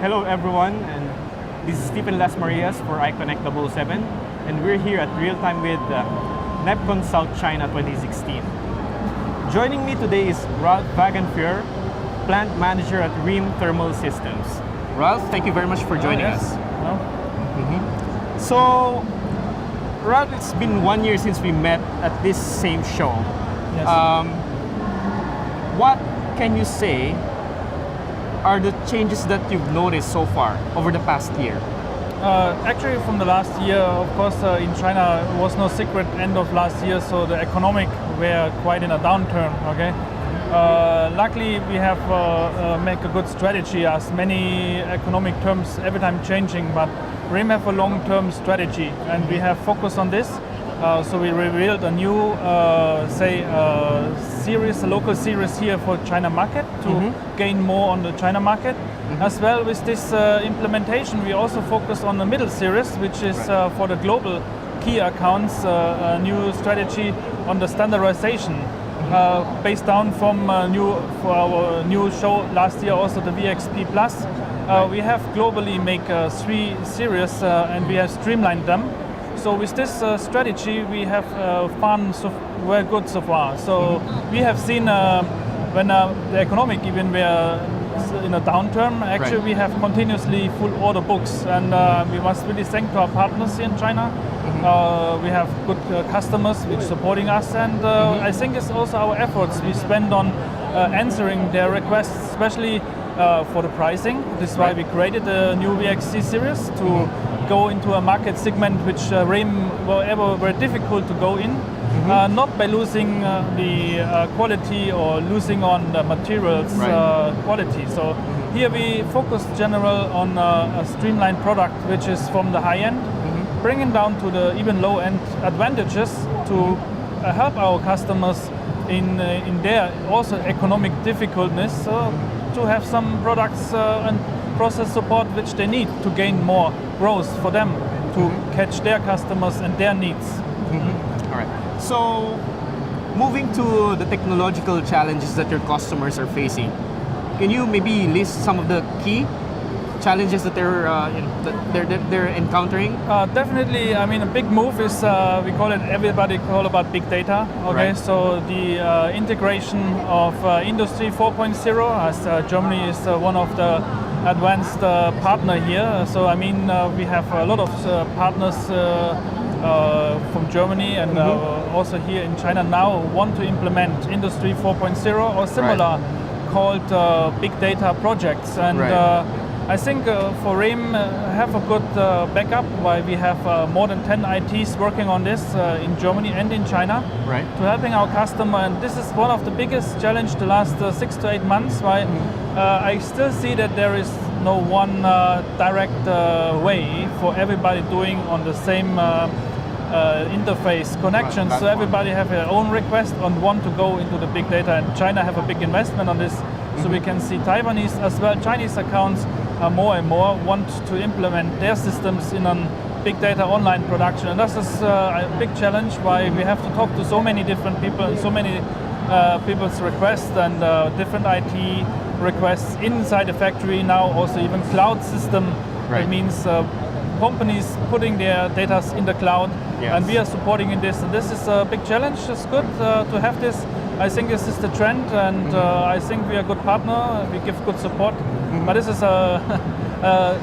Hello everyone, and this is Stephen Las Marias for iConnect 007, and we're here at Real Time with Nepcon South China 2016. Joining me today is Ralph Wagenfuhr, Plant Manager at RIM Thermal Systems. Ralph, thank you very much for joining us. So, Ralph, it's been 1 year since we met at this same show. Yes. What can you say are the changes that you've noticed so far over the past year? Actually, from the last year, of course, in China, it was no secret end of last year, so the economic were quite in a downturn, okay? Luckily, we have make a good strategy as many economic terms every time changing, but RIM have a long-term strategy and we have focused on this. So we revealed a new, series, a local series here for China market to gain more on the China market. As well with this implementation, we also focus on the middle series, which is for the global key accounts, a new strategy on the standardization. Based down from for our new show last year, also the VXP Plus. We have globally make 3 series and we have streamlined them. So with this strategy, we have found very good so far. So we have seen when the economic even were in a downturn, actually we have continuously full order books, and we must really thank to our partners here in China. We have good customers which supporting us, and I think it's also our efforts we spend on answering their requests, especially for the pricing. This is why we created a new VXC series to go into a market segment which RIM were ever very difficult to go in, not by losing the quality or losing on the materials quality. So here we focus general on a streamlined product which is from the high end, bringing down to the even low end advantages to help our customers in their also economic difficulties to have some products and process support which they need to gain more growth for them to catch their customers and their needs. All right. So, moving to the technological challenges that your customers are facing, can you maybe list some of the key challenges that they're encountering? Definitely, I mean, a big move is we call it. Everybody call about big data. Okay, so the integration of Industry 4.0, as Germany is one of the advanced partner here. So I mean, we have a lot of partners from Germany and also here in China now want to implement Industry 4.0 or similar called big data projects. And I think for RIM have a good backup, why we have more than 10 ITs working on this in Germany and in China to helping our customer. And this is one of the biggest challenge the last 6 to 8 months, why I still see that there is no one direct way for everybody doing on the same interface connections. So everybody have their own request and want to go into the big data, and China have a big investment on this. So we can see Taiwanese as well Chinese accounts more and more want to implement their systems in a big data online production, and this is a big challenge why we have to talk to so many different people and so many people's requests and different IT requests inside the factory now, also even cloud system. It means companies putting their data in the cloud, and we are supporting in this. And this is a big challenge. It's good to have this. I think this is the trend, and I think we are a good partner. We give good support, but this is a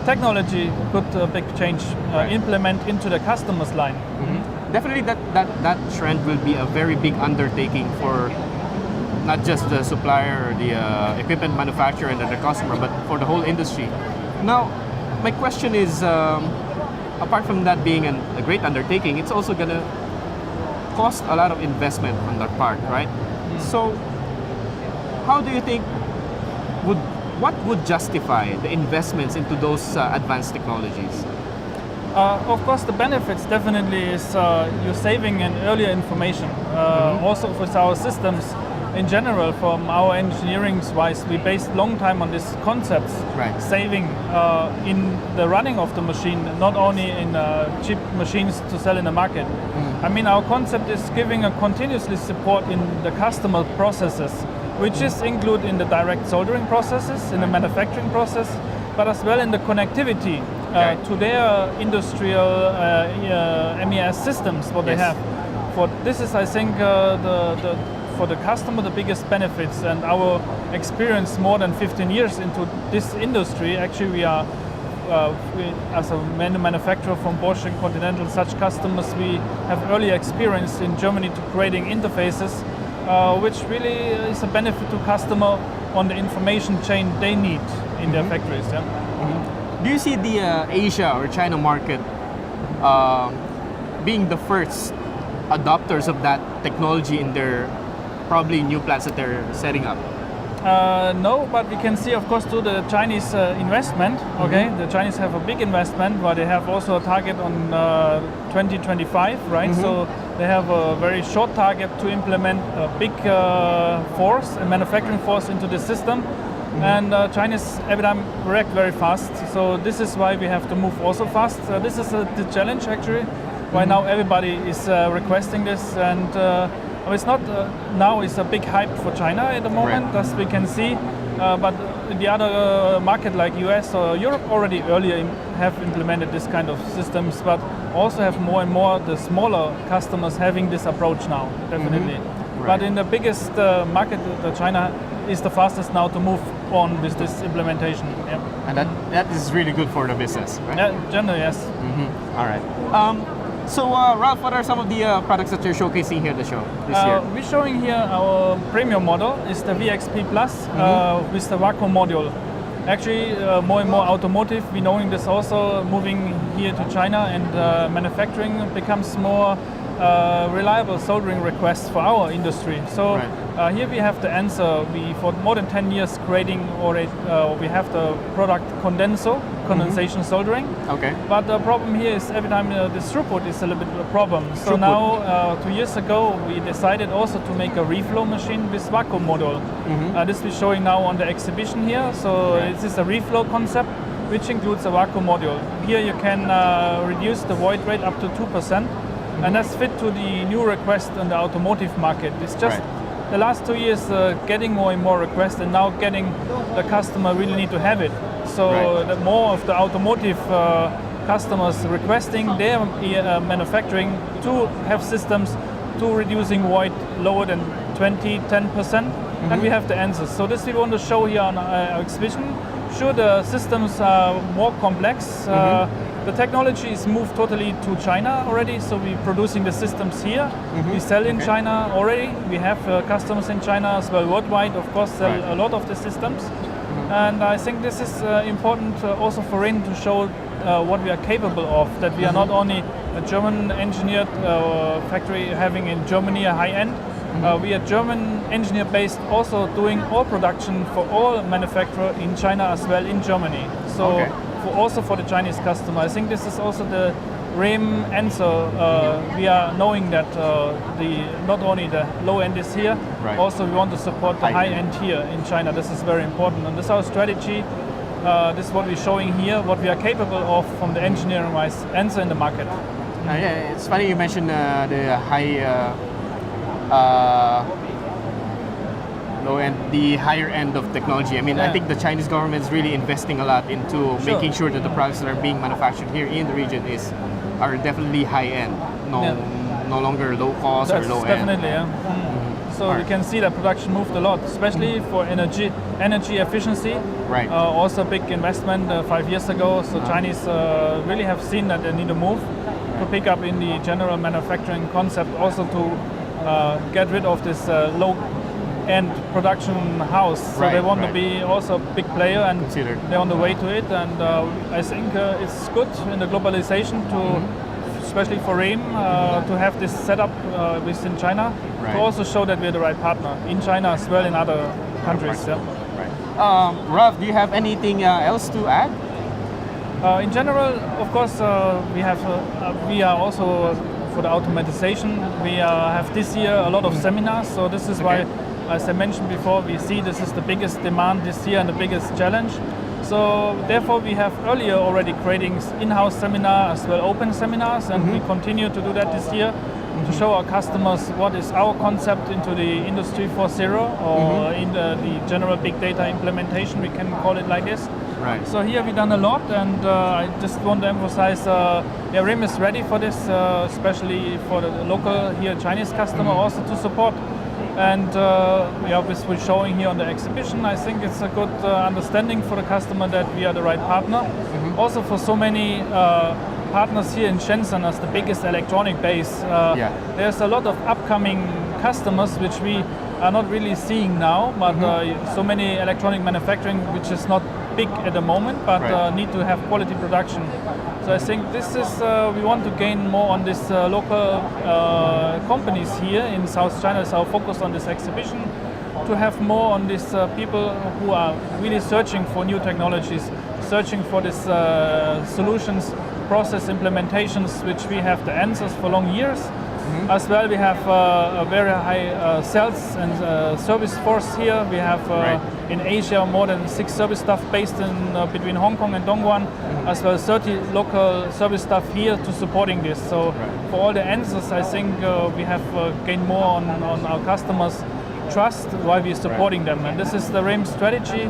technology good big change implement into the customer's line. Definitely, that trend will be a very big undertaking for not just the supplier or the equipment manufacturer and the customer, but for the whole industry. Now, my question is, apart from that being a great undertaking, it's also going to cost a lot of investment on their part, right? So, how do you think what would justify the investments into those advanced technologies? Of course, the benefits definitely is you're saving an earlier information. Also, with our systems in general, from our engineering-wise, we based long time on these concepts, saving in the running of the machine, not only in cheap machines to sell in the market. I mean, our concept is giving a continuously support in the customer processes, which is included in the direct soldering processes, in the manufacturing process, but as well in the connectivity to their industrial MES systems, what they have. For this is, I think, for the customer, the biggest benefits, and our experience more than 15 years into this industry. Actually, we are, as a manufacturer from Bosch and Continental, such customers, we have early experience in Germany to creating interfaces, which really is a benefit to customer on the information chain they need in their factories. Yeah? Do you see the Asia or China market being the first adopters of that technology in their probably new plants that they're setting up? No, but we can see, of course, to the Chinese investment. Okay, the Chinese have a big investment, but they have also a target on 2025, right? So they have a very short target to implement a big force, a manufacturing force into the system. And Chinese every time react very fast. So this is why we have to move also fast. This is the challenge actually. Why now everybody is requesting this, and it's not now it's a big hype for China at the moment, as we can see. But the other market like US or Europe already earlier have implemented this kind of systems, but also have more and more the smaller customers having this approach now, definitely. But in the biggest market, China is the fastest now to move on with this implementation. Yeah. And that is really good for the business, right? Yeah, generally, yes. All right. So, Ralph, what are some of the products that you're showcasing here at the show this year? We're showing here our premium model, is the VXP Plus with the vacuum module. Actually, more and more automotive, we're knowing this also, moving here to China, and manufacturing becomes more reliable soldering requests for our industry. So here we have the answer. We, for more than 10 years, creating already, we have the product condensation soldering. Okay. But the problem here is every time the throughput is a little bit of a problem. So now, 2 years ago, we decided also to make a reflow machine with vacuum module. This we're showing now on the exhibition here. So this is a reflow concept, which includes a vacuum module. Here you can reduce the void rate up to 2%. And that's fit to the new request in the automotive market. It's just the last 2 years getting more and more requests, and now getting the customer really need to have it. So the more of the automotive customers requesting their manufacturing to have systems to reducing void lower than 10%, and we have the answers. So this we want to show here on our exhibition. Sure, the systems are more complex. The technology is moved totally to China already, so we're producing the systems here. We sell in China already. We have customers in China as well, worldwide, of course, sell a lot of the systems. And I think this is important also for RIN to show what we are capable of, that we are not only a German engineered factory having in Germany a high end. We are German engineer based, also doing all production for all manufacturer in China as well in Germany. So also for the Chinese customer, I think this is also the RIM answer. We are knowing that not only the low end is here, also we want to support the high end here in China. This is very important, and this is our strategy. This is what we're showing here, what we are capable of from the engineering-wise answer in the market. Yeah, it's funny you mentioned the high low end, the higher end of technology. I mean, I think the Chinese government is really investing a lot into making sure that the products that are being manufactured here in the region are definitely high end, no longer low cost or low end. Definitely, So we can see that production moved a lot, especially for energy efficiency. Also big investment 5 years ago. So Chinese really have seen that they need to move to pick up in the general manufacturing concept, also to get rid of this low-end production house. So they want to be also a big player, and they're on the way to it. And I think it's good in the globalization to, especially for RIM, to have this setup within China, to also show that we're the right partner in China as well in other countries. Ralph, do you have anything else to add? In general, of course, we are also for the automatization. We have this year a lot of seminars, so this is why, as I mentioned before, we see this is the biggest demand this year and the biggest challenge. So therefore we have earlier already creating in-house seminars as well, open seminars, and we continue to do that this year to show our customers what is our concept into the Industry 4.0 or in the general big data implementation, we can call it like this. Right. So here we've done a lot, and I just want to emphasize, RIM is ready for this, especially for the local here Chinese customer also to support. And we obviously showing here on the exhibition, I think it's a good understanding for the customer that we are the right partner. Also for so many partners here in Shenzhen as the biggest electronic base, there's a lot of upcoming customers which we are not really seeing now, but so many electronic manufacturing which is not big at the moment, but need to have quality production. So I think this is, we want to gain more on this local companies here in South China. It's our focus on this exhibition, to have more on these people who are really searching for new technologies, searching for these solutions, process implementations, which we have the answers for long years. As well, we have a very high sales and service force here. We have in Asia more than 6 service staff based in between Hong Kong and Dongguan, as well as 30 local service staff here to supporting this. So for all the answers, I think we have gained more on our customers' trust while we're supporting them. And this is the RIM strategy,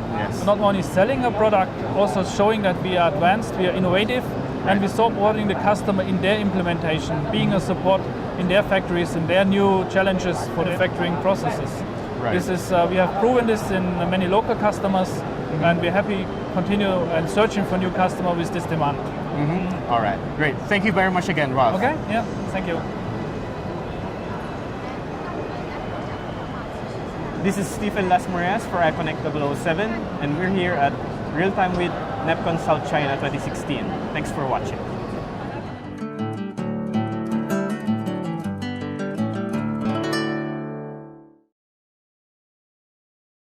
not only selling a product, also showing that we are advanced, we are innovative, and we're supporting the customer in their implementation, being a support in their factories and their new challenges for the factoring processes. This is we have proven this in many local customers, and we're happy continue and searching for new customer with this demand. All right, great. Thank you very much again, Ralph. Okay, yeah, thank you. This is Stephen Lasmorias for iConnect 007, and we're here at Real Time with Nepcon South China 2016. Thanks for watching.